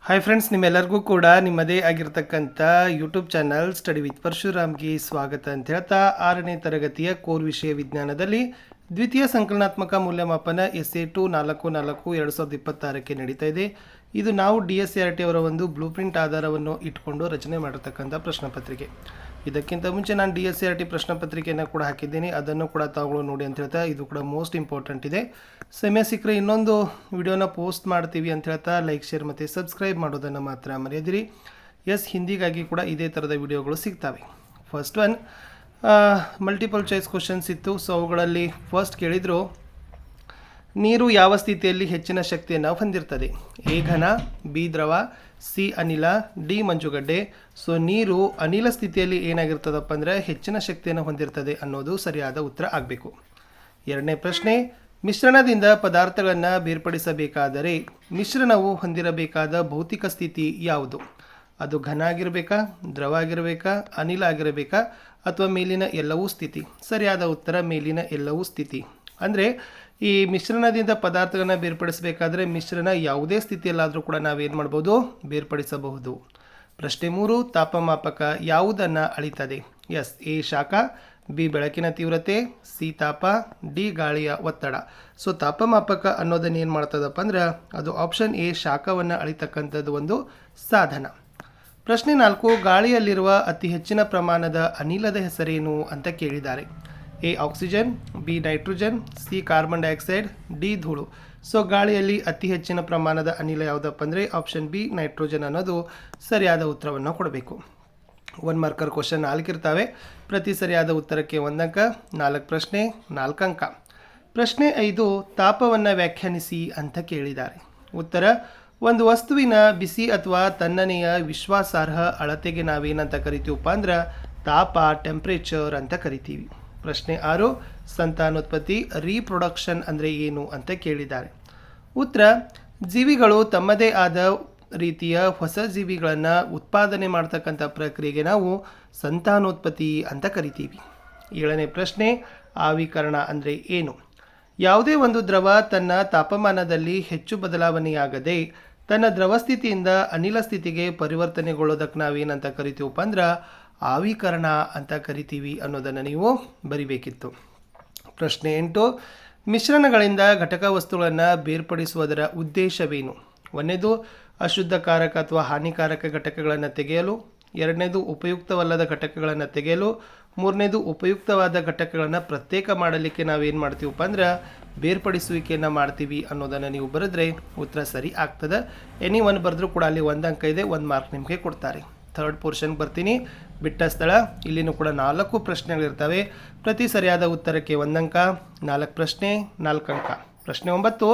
Hi friends, ನಿಮ್ಮೆಲ್ಲರಿಗೂ ಕೂಡ ನಿಮ್ಮದೇ ಆಗಿರ್ತಕ್ಕಂಥ ಯೂಟ್ಯೂಬ್ ಚಾನಲ್ ಸ್ಟಡಿ ವಿತ್ ಪರಶುರಾಮ್ಗೆ ಸ್ವಾಗತ ಅಂತ ಹೇಳ್ತಾ 6ನೇ ತರಗತಿಯ ಕೋರ್ ವಿಷಯ ವಿಜ್ಞಾನದಲ್ಲಿ ದ್ವಿತೀಯ ಸಂಕಲನಾತ್ಮಕ ಮೌಲ್ಯಮಾಪನ SA2 4-4-2026ಕ್ಕೆ ನಡೀತಾ ಇದೆ. ಇದು ನಾವು DSCRT ಅವರ ಒಂದು ಬ್ಲೂ ಪ್ರಿಂಟ್ ಆಧಾರವನ್ನು ಇಟ್ಕೊಂಡು ರಚನೆ ಮಾಡಿರ್ತಕ್ಕಂಥ ಪ್ರಶ್ನೆ ಪತ್ರಿಕೆ. ಇದಕ್ಕಿಂತ ಮುಂಚೆ ನಾನು DSCRT ಪ್ರಶ್ನೆ ಪತ್ರಿಕೆಯನ್ನು ಕೂಡ ಹಾಕಿದ್ದೀನಿ, ಅದನ್ನು ಕೂಡ ತಾವುಗಳು ನೋಡಿ ಅಂತ ಹೇಳ್ತಾ ಇದು ಕೂಡ ಮೋಸ್ಟ್ ಇಂಪಾರ್ಟೆಂಟ್ ಇದೆ. ಸಮಯ ಸಿಕ್ಕರೆ ಇನ್ನೊಂದು ವಿಡಿಯೋನ ಪೋಸ್ಟ್ ಮಾಡ್ತೀವಿ ಅಂತ ಹೇಳ್ತಾ ಲೈಕ್, ಶೇರ್ ಮತ್ತು ಸಬ್ಸ್ಕ್ರೈಬ್ ಮಾಡೋದನ್ನು ಮಾತ್ರ ಮರೆಯದಿರಿ. ಹಿಂದಿಗಾಗಿ ಕೂಡ ಇದೇ ಥರದ ವಿಡಿಯೋಗಳು ಸಿಗ್ತವೆ. First one multiple choice questions ಇತ್ತು. ಸೊ ಅವುಗಳಲ್ಲಿ ಫಸ್ಟ್ ಕೇಳಿದರು, ನೀರು ಯಾವ ಸ್ಥಿತಿಯಲ್ಲಿ ಹೆಚ್ಚಿನ ಶಕ್ತಿಯನ್ನು ಹೊಂದಿರ್ತದೆ? ಎ ಘನ, ಬಿ ದ್ರವ, ಸಿ ಅನಿಲ, ಡಿ ಮಂಜುಗಡ್ಡೆ. ಸೊ ನೀರು ಅನಿಲ ಸ್ಥಿತಿಯಲ್ಲಿ ಏನಾಗಿರ್ತದಪ್ಪ ಅಂದರೆ ಹೆಚ್ಚಿನ ಶಕ್ತಿಯನ್ನು ಹೊಂದಿರ್ತದೆ ಅನ್ನೋದು ಸರಿಯಾದ ಉತ್ತರ ಆಗಬೇಕು. ಎರಡನೇ ಪ್ರಶ್ನೆ, ಮಿಶ್ರಣದಿಂದ ಪದಾರ್ಥಗಳನ್ನು ಬೇರ್ಪಡಿಸಬೇಕಾದರೆ ಮಿಶ್ರಣವು ಹೊಂದಿರಬೇಕಾದ ಭೌತಿಕ ಸ್ಥಿತಿ ಯಾವುದು? ಅದು ಘನ ಆಗಿರಬೇಕಾ, ದ್ರವ ಆಗಿರಬೇಕಾ, ಅನಿಲ ಆಗಿರಬೇಕಾ, ಅಥವಾ ಮೇಲಿನ ಎಲ್ಲವೂ ಸ್ಥಿತಿ? ಸರಿಯಾದ ಉತ್ತರ ಮೇಲಿನ ಎಲ್ಲವೂ ಸ್ಥಿತಿ. ಅಂದರೆ ಈ ಮಿಶ್ರಣದಿಂದ ಪದಾರ್ಥಗಳನ್ನ ಬೇರ್ಪಡಿಸಬೇಕಾದ್ರೆ ಮಿಶ್ರಣ ಯಾವುದೇ ಸ್ಥಿತಿಯಲ್ಲಾದರೂ ಕೂಡ ನಾವೇನು ಮಾಡ್ಬೋದು? ಬೇರ್ಪಡಿಸಬಹುದು. ಪ್ರಶ್ನೆ 3, ತಾಪಮಾಪಕ ಯಾವುದನ್ನು ಅಳಿತದೆ? ಎ ಶಾಖ, ಬಿ ಬೆಳಕಿನ ತೀವ್ರತೆ, ಸಿ ತಾಪ, ಡಿ ಗಾಳಿಯ ಒತ್ತಡ. ಸೊ ತಾಪಮಾಪಕ ಅನ್ನೋದನ್ನು ಏನು ಮಾಡ್ತದಪ್ಪ ಅಂದ್ರೆ ಅದು ಆಪ್ಷನ್ ಎ ಶಾಖವನ್ನು ಅಳಿತಕ್ಕಂಥದ್ದು ಒಂದು ಸಾಧನ. ಪ್ರಶ್ನೆ 4, ಗಾಳಿಯಲ್ಲಿರುವ ಅತಿ ಹೆಚ್ಚಿನ ಪ್ರಮಾಣದ ಅನಿಲದ ಹೆಸರೇನು ಅಂತ ಕೇಳಿದ್ದಾರೆ. A oxygen, B nitrogen, C carbon dioxide, D ಧೂಳು. ಸೊ ಗಾಳಿಯಲ್ಲಿ ಅತಿ ಹೆಚ್ಚಿನ ಪ್ರಮಾಣದ ಅನಿಲ ಯಾವುದಪ್ಪ ಅಂದರೆ ಆಪ್ಷನ್ ಬಿ ನೈಟ್ರೋಜನ್ ಅನ್ನೋದು ಸರಿಯಾದ ಉತ್ತರವನ್ನು ಕೊಡಬೇಕು. 1 ಮಾರ್ಕರ್ ಕ್ವಶನ್ 4 ಇರ್ತವೆ. ಪ್ರತಿ ಸರಿಯಾದ ಉತ್ತರಕ್ಕೆ 1 ಅಂಕ. 4 ಪ್ರಶ್ನೆ 4 ಅಂಕ. ಪ್ರಶ್ನೆ 5, ತಾಪವನ್ನು ವ್ಯಾಖ್ಯಾನಿಸಿ ಅಂತ ಕೇಳಿದ್ದಾರೆ. ಉತ್ತರ, ಒಂದು ವಸ್ತುವಿನ ಬಿಸಿ ಅಥವಾ ತಣ್ಣನೆಯ ವಿಶ್ವಾಸಾರ್ಹ ಅಳತೆಗೆ ನಾವೇನಂತ ಕರಿತೀವಪ್ಪ ಅಂದ್ರೆ ತಾಪ, ಟೆಂಪ್ರೇಚರ್ ಅಂತ ಕರಿತೀವಿ. ಪ್ರಶ್ನೆ 6, ಸಂತಾನೋತ್ಪತ್ತಿ ರೀಪ್ರೊಡಕ್ಷನ್ ಅಂದರೆ ಏನು ಅಂತ ಕೇಳಿದ್ದಾರೆ. ಉತ್ತರ, ಜೀವಿಗಳು ತಮ್ಮದೇ ಆದ ರೀತಿಯ ಹೊಸ ಜೀವಿಗಳನ್ನು ಉತ್ಪಾದನೆ ಮಾಡ್ತಕ್ಕಂಥ ಪ್ರಕ್ರಿಯೆಗೆ ನಾವು ಸಂತಾನೋತ್ಪತ್ತಿ ಅಂತ ಕರಿತೀವಿ. 7ನೇ ಪ್ರಶ್ನೆ, ಆವಿಕರಣ ಅಂದರೆ ಏನು? ಯಾವುದೇ ಒಂದು ದ್ರವ ತನ್ನ ತಾಪಮಾನದಲ್ಲಿ ಹೆಚ್ಚು ಬದಲಾವಣೆಯಾಗದೆ ತನ್ನ ದ್ರವ ಸ್ಥಿತಿಯಿಂದ ಅನಿಲ ಸ್ಥಿತಿಗೆ ಪರಿವರ್ತನೆಗೊಳ್ಳೋದಕ್ಕೆ ನಾವೇನಂತ ಕರಿತೀವಪ್ಪ ಅಂದ್ರೆ ಆವಿಕರಣ ಅಂತ ಕರಿತೀವಿ ಅನ್ನೋದನ್ನು ನೀವು ಬರಿಬೇಕಿತ್ತು. ಪ್ರಶ್ನೆ 8, ಮಿಶ್ರಣಗಳಿಂದ ಘಟಕ ವಸ್ತುಗಳನ್ನು ಬೇರ್ಪಡಿಸುವುದರ ಉದ್ದೇಶವೇನು? 1ನೇದು ಅಶುದ್ಧಕಾರಕ ಅಥವಾ ಹಾನಿಕಾರಕ ಘಟಕಗಳನ್ನು ತೆಗೆಯಲು, 2ನೇದು ಉಪಯುಕ್ತವಲ್ಲದ ಘಟಕಗಳನ್ನು ತೆಗೆಯಲು, 3ನೇದು ಉಪಯುಕ್ತವಾದ ಘಟಕಗಳನ್ನು ಪ್ರತ್ಯೇಕ ಮಾಡಲಿಕ್ಕೆ ನಾವೇನು ಮಾಡ್ತೀವಪ್ಪ ಅಂದ್ರೆ ಬೇರ್ಪಡಿಸುವಿಕೆಯನ್ನು ಮಾಡ್ತೀವಿ ಅನ್ನೋದನ್ನು ನೀವು ಬರೆದ್ರೆ ಉತ್ತರ ಸರಿ ಆಗ್ತದೆ. ಎನಿ ಒನ್ ಬರೆದ್ರೂ ಕೂಡ ಅಲ್ಲಿ 1 ಅಂಕ ಇದೆ, 1 ಮಾರ್ಕ್ ನಿಮಗೆ ಕೊಡ್ತಾರೆ. ಥರ್ಡ್ ಪೋರ್ಷನ್ಗೆ ಬರ್ತೀನಿ. ಬಿಟ್ಟ ಸ್ಥಳ, ಇಲ್ಲಿನೂ ಕೂಡ 4 ಪ್ರಶ್ನೆಗಳಿರ್ತವೆ. ಪ್ರತಿ ಸರಿಯಾದ ಉತ್ತರಕ್ಕೆ 1 ಅಂಕ. 4 ಪ್ರಶ್ನೆ 4 ಅಂಕ. ಪ್ರಶ್ನೆ 9,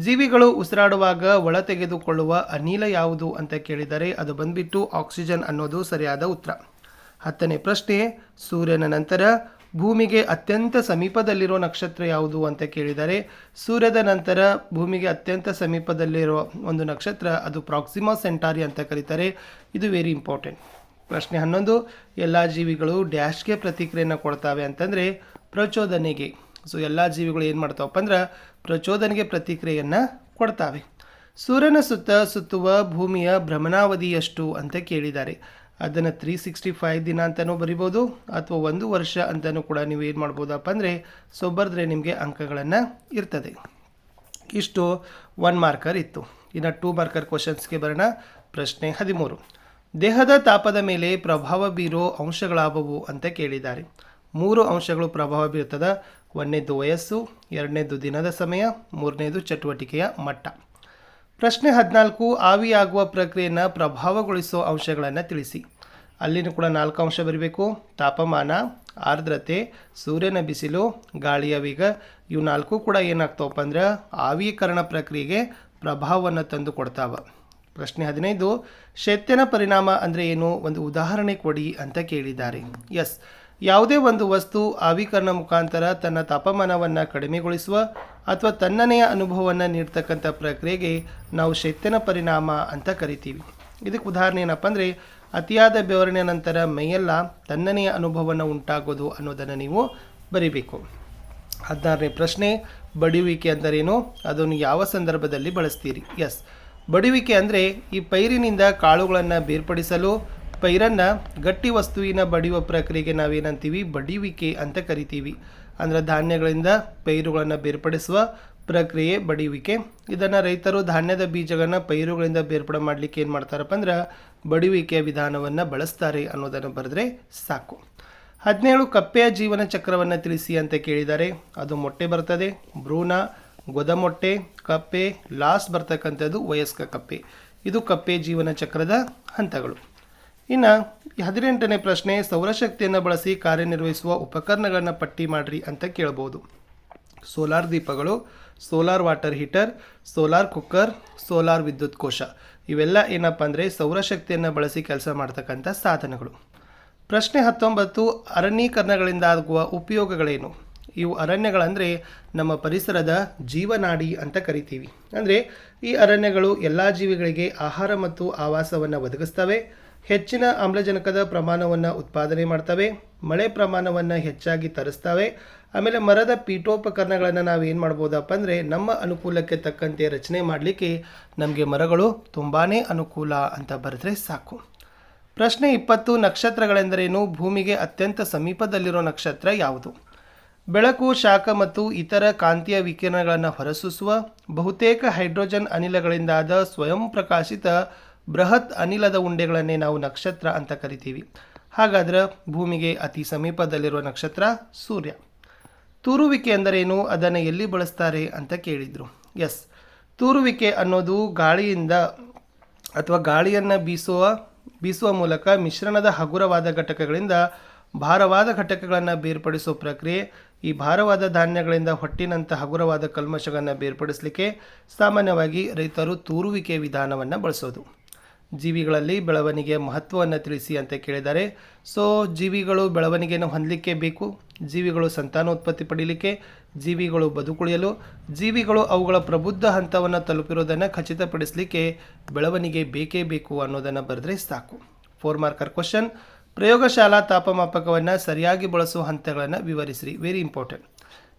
ಜೀವಿಗಳು ಉಸಿರಾಡುವಾಗ ಒಳ ತೆಗೆದುಕೊಳ್ಳುವ ಅನಿಲ ಯಾವುದು ಅಂತ ಕೇಳಿದರೆ ಅದು ಬಂದ್ಬಿಟ್ಟು ಆಕ್ಸಿಜನ್ ಅನ್ನೋದು ಸರಿಯಾದ ಉತ್ತರ. 10ನೇ ಪ್ರಶ್ನೆ, ಸೂರ್ಯನ ನಂತರ ಭೂಮಿಗೆ ಅತ್ಯಂತ ಸಮೀಪದಲ್ಲಿರೋ ನಕ್ಷತ್ರ ಯಾವುದು ಅಂತ ಕೇಳಿದರೆ ಸೂರ್ಯದ ನಂತರ ಭೂಮಿಗೆ ಅತ್ಯಂತ ಸಮೀಪದಲ್ಲಿರೋ ಒಂದು ನಕ್ಷತ್ರ ಅದು ಪ್ರಾಕ್ಸಿಮಾ ಸೆಂಟಾರಿ ಅಂತ ಕರೀತಾರೆ. ಇದು ವೆರಿ ಇಂಪಾರ್ಟೆಂಟ್. ಪ್ರಶ್ನೆ 11, ಎಲ್ಲ ಜೀವಿಗಳು ಡ್ಯಾಶ್ಗೆ ಪ್ರತಿಕ್ರಿಯೆಯನ್ನು ಕೊಡ್ತಾವೆ ಅಂತಂದರೆ ಪ್ರಚೋದನೆಗೆ. ಸೊ ಎಲ್ಲ ಜೀವಿಗಳು ಏನು ಮಾಡ್ತಾವಪ್ಪ ಅಂದ್ರೆ ಪ್ರಚೋದನೆಗೆ ಪ್ರತಿಕ್ರಿಯೆಯನ್ನು ಕೊಡ್ತಾವೆ. ಸೂರ್ಯನ ಸುತ್ತ ಸುತ್ತುವ ಭೂಮಿಯ ಭ್ರಮಣಾವಧಿ ಎಷ್ಟು ಅಂತ ಕೇಳಿದ್ದಾರೆ. ಅದನ್ನು 365 ದಿನ ಅಂತಲೂ ಬರಿಬೋದು ಅಥವಾ 1 ವರ್ಷ ಅಂತಲೂ ಕೂಡ ನೀವು ಏನು ಮಾಡ್ಬೋದಪ್ಪ ಅಂದರೆ ಸೊ ಬರೆದ್ರೆ ನಿಮಗೆ ಅಂಕಗಳನ್ನು ಇರ್ತದೆ. ಇಷ್ಟು 1 ಮಾರ್ಕರ್ ಇತ್ತು. ಇನ್ನು 2 ಮಾರ್ಕರ್ ಕ್ವಶನ್ಸ್ಗೆ ಬರೋಣ. ಪ್ರಶ್ನೆ 13, ದೇಹದ ತಾಪದ ಮೇಲೆ ಪ್ರಭಾವ ಬೀರೋ ಅಂಶಗಳಾವವು ಅಂತ ಕೇಳಿದ್ದಾರೆ. 3 ಅಂಶಗಳು ಪ್ರಭಾವ ಬೀರ್ತದೆ. 1ನೇದು ವಯಸ್ಸು, 2ನೇದು ದಿನದ ಸಮಯ, 3ನೇದು ಚಟುವಟಿಕೆಯ ಮಟ್ಟ. ಪ್ರಶ್ನೆ 14, ಆವಿಯಾಗುವ ಪ್ರಕ್ರಿಯೆಯನ್ನು ಪ್ರಭಾವಗೊಳಿಸೋ ಅಂಶಗಳನ್ನು ತಿಳಿಸಿ. ಅಲ್ಲಿನೂ ಕೂಡ 4 ಅಂಶ ಬರೀಬೇಕು. ತಾಪಮಾನ, ಆರ್ದ್ರತೆ, ಸೂರ್ಯನ ಬಿಸಿಲು, ಗಾಳಿಯ ವೇಗ. ಇವು 4 ಕೂಡ ಏನಾಗ್ತಾವಪ್ಪ ಅಂದ್ರೆ ಆವೀಕರಣ ಪ್ರಕ್ರಿಯೆಗೆ ಪ್ರಭಾವವನ್ನು ತಂದು ಕೊಡ್ತಾವ. ಪ್ರಶ್ನೆ 15, ಶೈತ್ಯನ ಪರಿಣಾಮ ಅಂದರೆ ಏನು? ಒಂದು ಉದಾಹರಣೆ ಕೊಡಿ ಅಂತ ಕೇಳಿದ್ದಾರೆ. ಯಾವುದೇ ಒಂದು ವಸ್ತು ಆವಿಕರಣ ಮುಖಾಂತರ ತನ್ನ ತಾಪಮಾನವನ್ನು ಕಡಿಮೆಗೊಳಿಸುವ ಅಥವಾ ತಣ್ಣನೆಯ ಅನುಭವವನ್ನು ನೀಡ್ತಕ್ಕಂಥ ಪ್ರಕ್ರಿಯೆಗೆ ನಾವು ಶೈತ್ಯನ ಪರಿಣಾಮ ಅಂತ ಕರಿತೀವಿ. ಇದಕ್ಕೆ ಉದಾಹರಣೆ ಏನಪ್ಪ ಅಂದರೆ ಅತಿಯಾದ ಬೆವರಿನ ನಂತರ ಮೈಯೆಲ್ಲ ತಣ್ಣನೆಯ ಅನುಭವವನ್ನು ಉಂಟಾಗೋದು ಅನ್ನೋದನ್ನು ನೀವು ಬರಿಬೇಕು. 16ನೇ ಪ್ರಶ್ನೆ, ಬಡಿಯುವಿಕೆ ಅಂದರೇನು? ಅದನ್ನು ಯಾವ ಸಂದರ್ಭದಲ್ಲಿ ಬಳಸ್ತೀರಿ? ಬಡಿಯುವಿಕೆ ಅಂದರೆ ಈ ಪೈರಿನಿಂದ ಕಾಳುಗಳನ್ನು ಬೇರ್ಪಡಿಸಲು ಪೈರನ್ನು ಗಟ್ಟಿ ವಸ್ತುವಿನ ಬಡಿಯುವ ಪ್ರಕ್ರಿಯೆಗೆ ನಾವೇನಂತೀವಿ ಬಡಿಯುವಿಕೆ ಅಂತ ಕರಿತೀವಿ. ಅಂದರೆ ಧಾನ್ಯಗಳಿಂದ ಪೈರುಗಳನ್ನು ಬೇರ್ಪಡಿಸುವ ಪ್ರಕ್ರಿಯೆ ಬಡಿಯುವಿಕೆ. ಇದನ್ನು ರೈತರು ಧಾನ್ಯದ ಬೀಜಗಳನ್ನು ಪೈರುಗಳಿಂದ ಬೇರ್ಪಡೆ ಮಾಡಲಿಕ್ಕೆ ಏನು ಮಾಡ್ತಾರಪ್ಪ ಅಂದ್ರೆ ಬಡಿಯುವಿಕೆಯ ವಿಧಾನವನ್ನು ಬಳಸ್ತಾರೆ ಅನ್ನೋದನ್ನು ಬರೆದ್ರೆ ಸಾಕು. 17 ಕಪ್ಪೆಯ ಜೀವನ ಚಕ್ರವನ್ನು ತಿಳಿಸಿ ಅಂತ ಕೇಳಿದ್ದಾರೆ. ಅದು ಮೊಟ್ಟೆ ಬರ್ತದೆ, ಭ್ರೂಣ, ಗೊದಮೊಟ್ಟೆ, ಕಪ್ಪೆ, ಲಾಸ್ಟ್ ಬರ್ತಕ್ಕಂಥದ್ದು ವಯಸ್ಕ ಕಪ್ಪೆ. ಇದು ಕಪ್ಪೆ ಜೀವನ ಚಕ್ರದ ಹಂತಗಳು. ಇನ್ನು 18ನೇ ಪ್ರಶ್ನೆ, ಸೌರಶಕ್ತಿಯನ್ನು ಬಳಸಿ ಕಾರ್ಯನಿರ್ವಹಿಸುವ ಉಪಕರಣಗಳನ್ನು ಪಟ್ಟಿ ಮಾಡಿರಿ ಅಂತ ಕೇಳ್ಬೋದು. ಸೋಲಾರ್ ದೀಪಗಳು, solar water heater, solar cooker, solar ವಿದ್ಯುತ್ ಕೋಶ, ಇವೆಲ್ಲ ಏನಪ್ಪ ಅಂದರೆ ಸೌರಶಕ್ತಿಯನ್ನು ಬಳಸಿ ಕೆಲಸ ಮಾಡ್ತಕ್ಕಂಥ ಸಾಧನಗಳು. ಪ್ರಶ್ನೆ 19, ಅರಣ್ಯೀಕರಣಗಳಿಂದ ಆಗುವ ಉಪಯೋಗಗಳೇನು? ಇವು ಅರಣ್ಯಗಳಂದರೆ ನಮ್ಮ ಪರಿಸರದ ಜೀವನಾಡಿ ಅಂತ ಕರಿತೀವಿ. ಅಂದರೆ ಈ ಅರಣ್ಯಗಳು ಎಲ್ಲ ಜೀವಿಗಳಿಗೆ ಆಹಾರ ಮತ್ತು ಆವಾಸವನ್ನು ಒದಗಿಸ್ತವೆ, ಹೆಚ್ಚಿನ ಆಮ್ಲಜನಕದ ಪ್ರಮಾಣವನ್ನು ಉತ್ಪಾದನೆ ಮಾಡ್ತವೆ, ಮಳೆ ಪ್ರಮಾಣವನ್ನು ಹೆಚ್ಚಾಗಿ ತರಿಸ್ತವೆ. ಆಮೇಲೆ ಮರದ ಪೀಠೋಪಕರಣಗಳನ್ನು ನಾವು ಏನು ಮಾಡ್ಬೋದಪ್ಪ ಅಂದರೆ ನಮ್ಮ ಅನುಕೂಲಕ್ಕೆ ತಕ್ಕಂತೆ ರಚನೆ ಮಾಡಲಿಕ್ಕೆ ನಮಗೆ ಮರಗಳು ತುಂಬಾ ಅನುಕೂಲ ಅಂತ ಬರೆದ್ರೆ ಸಾಕು. ಪ್ರಶ್ನೆ 20, ನಕ್ಷತ್ರಗಳೆಂದರೇನು? ಭೂಮಿಗೆ ಅತ್ಯಂತ ಸಮೀಪದಲ್ಲಿರೋ ನಕ್ಷತ್ರ ಯಾವುದು? ಬೆಳಕು, ಶಾಖ ಮತ್ತು ಇತರ ಕಾಂತೀಯ ವಿಕಿರಣಗಳನ್ನು ಹೊರಸೂಸುವ ಬಹುತೇಕ ಹೈಡ್ರೋಜನ್ ಅನಿಲಗಳಿಂದಾದ ಸ್ವಯಂ ಪ್ರಕಾಶಿತ ಬೃಹತ್ ಅನಿಲದ ಉಂಡೆಗಳನ್ನೇ ನಾವು ನಕ್ಷತ್ರ ಅಂತ ಕರಿತೀವಿ. ಹಾಗಾದ್ರೆ ಭೂಮಿಗೆ ಅತಿ ಸಮೀಪದಲ್ಲಿರುವ ನಕ್ಷತ್ರ ಸೂರ್ಯ. ತೂರುವಿಕೆ ಎಂದರೇನು? ಅದನ್ನು ಎಲ್ಲಿ ಬಳಸ್ತಾರೆ ಅಂತ ಕೇಳಿದರು. ಎಸ್, ತೂರುವಿಕೆ ಅನ್ನೋದು ಗಾಳಿಯಿಂದ ಅಥವಾ ಗಾಳಿಯನ್ನು ಬೀಸುವ ಮೂಲಕ ಮಿಶ್ರಣದ ಹಗುರವಾದ ಘಟಕಗಳಿಂದ ಭಾರವಾದ ಘಟಕಗಳನ್ನು ಬೇರ್ಪಡಿಸುವ ಪ್ರಕ್ರಿಯೆ. ಈ ಭಾರವಾದ ಧಾನ್ಯಗಳಿಂದ ಹೊಟ್ಟಿನಂಥ ಹಗುರವಾದ ಕಲ್ಮಶಗಳನ್ನು ಬೇರ್ಪಡಿಸಲಿಕ್ಕೆ ಸಾಮಾನ್ಯವಾಗಿ ರೈತರು ತೂರುವಿಕೆ ವಿಧಾನವನ್ನು ಬಳಸೋದು. ಜೀವಿಗಳಲ್ಲಿ ಬೆಳವಣಿಗೆಯ ಮಹತ್ವವನ್ನು ತಿಳಿಸಿ ಅಂತ ಕೇಳಿದ್ದಾರೆ. ಸೊ ಜೀವಿಗಳು ಬೆಳವಣಿಗೆಯನ್ನು ಹೊಂದಲಿಕ್ಕೆ ಬೇಕು, ಜೀವಿಗಳು ಸಂತಾನೋತ್ಪತ್ತಿ ಪಡೀಲಿಕ್ಕೆ, ಜೀವಿಗಳು ಬದುಕುಳಿಯಲು, ಜೀವಿಗಳು ಅವುಗಳ ಪ್ರಬುದ್ಧ ಹಂತವನ್ನು ತಲುಪಿರೋದನ್ನು ಖಚಿತಪಡಿಸಲಿಕ್ಕೆ ಬೆಳವಣಿಗೆ ಬೇಕೇ ಬೇಕು ಅನ್ನೋದನ್ನು ಬರೆದ್ರೆ ಸಾಕು. 4 ಮಾರ್ಕರ್ ಕ್ವಶನ್, ಪ್ರಯೋಗಶಾಲಾ ತಾಪಮಾಪಕವನ್ನು ಸರಿಯಾಗಿ ಬಳಸುವ ಹಂತಗಳನ್ನು ವಿವರಿಸಿರಿ. Very important.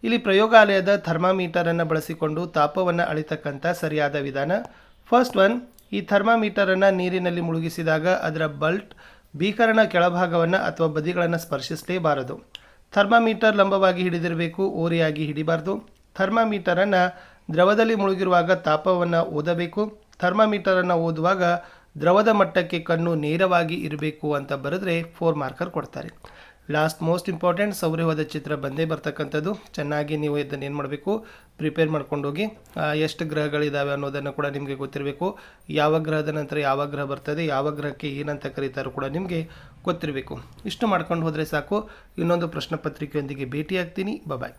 ಇಲ್ಲಿ ಪ್ರಯೋಗಾಲಯದ ಥರ್ಮಾಮೀಟರನ್ನು ಬಳಸಿಕೊಂಡು ತಾಪವನ್ನು ಅಳಿತಕ್ಕಂಥ ಸರಿಯಾದ ವಿಧಾನ. ಫಸ್ಟ್ ಒನ್, ಈ ಥರ್ಮಾಮೀಟರನ್ನು ನೀರಿನಲ್ಲಿ ಮುಳುಗಿಸಿದಾಗ ಅದರ ಬಲ್ಟ್ ಬೀಕರ್ನ ಕೆಳಭಾಗವನ್ನು ಅಥವಾ ಬದಿಗಳನ್ನು ಸ್ಪರ್ಶಿಸಲೇಬಾರದು. ಥರ್ಮಾಮೀಟರ್ ಲಂಬವಾಗಿ ಹಿಡಿದಿರಬೇಕು, ಓರೆಯಾಗಿ ಹಿಡಿಬಾರ್ದು. ಥರ್ಮಾಮೀಟರನ್ನು ದ್ರವದಲ್ಲಿ ಮುಳುಗಿರುವಾಗ ತಾಪವನ್ನು ಓದಬೇಕು. ಥರ್ಮಾಮೀಟರನ್ನು ಓದುವಾಗ ದ್ರವದ ಮಟ್ಟಕ್ಕೆ ಕಣ್ಣು ನೇರವಾಗಿ ಇರಬೇಕು ಅಂತ ಬರೆದ್ರೆ 4 ಮಾರ್ಕರ್ ಕೊಡ್ತಾರೆ. ಲಾಸ್ಟ್ ಮೋಸ್ಟ್ ಇಂಪಾರ್ಟೆಂಟ್, ಸೌರವ್ಯೂಹದ ಚಿತ್ರ ಬಂದೇ ಬರ್ತಕ್ಕಂಥದ್ದು. ಚೆನ್ನಾಗಿ ನೀವು ಇದನ್ನು ಏನು ಮಾಡಬೇಕು, ಪ್ರಿಪೇರ್ ಮಾಡ್ಕೊಂಡೋಗಿ. ಎಷ್ಟು ಗ್ರಹಗಳಿದ್ದಾವೆ ಅನ್ನೋದನ್ನು ಕೂಡ ನಿಮಗೆ ಗೊತ್ತಿರಬೇಕು. ಯಾವ ಗ್ರಹದ ನಂತರ ಯಾವ ಗ್ರಹ ಬರ್ತದೆ, ಯಾವ ಗ್ರಹಕ್ಕೆ ಏನಂತ ಕರೀತಾರೋ ಕೂಡ ನಿಮಗೆ ಗೊತ್ತಿರಬೇಕು. ಇಷ್ಟು ಮಾಡ್ಕೊಂಡು ಹೋದರೆ ಸಾಕು. ಇನ್ನೊಂದು ಪ್ರಶ್ನೆ ಪತ್ರಿಕೆಯೊಂದಿಗೆ ಭೇಟಿಯಾಗ್ತೀನಿ. ಬಾಯ್.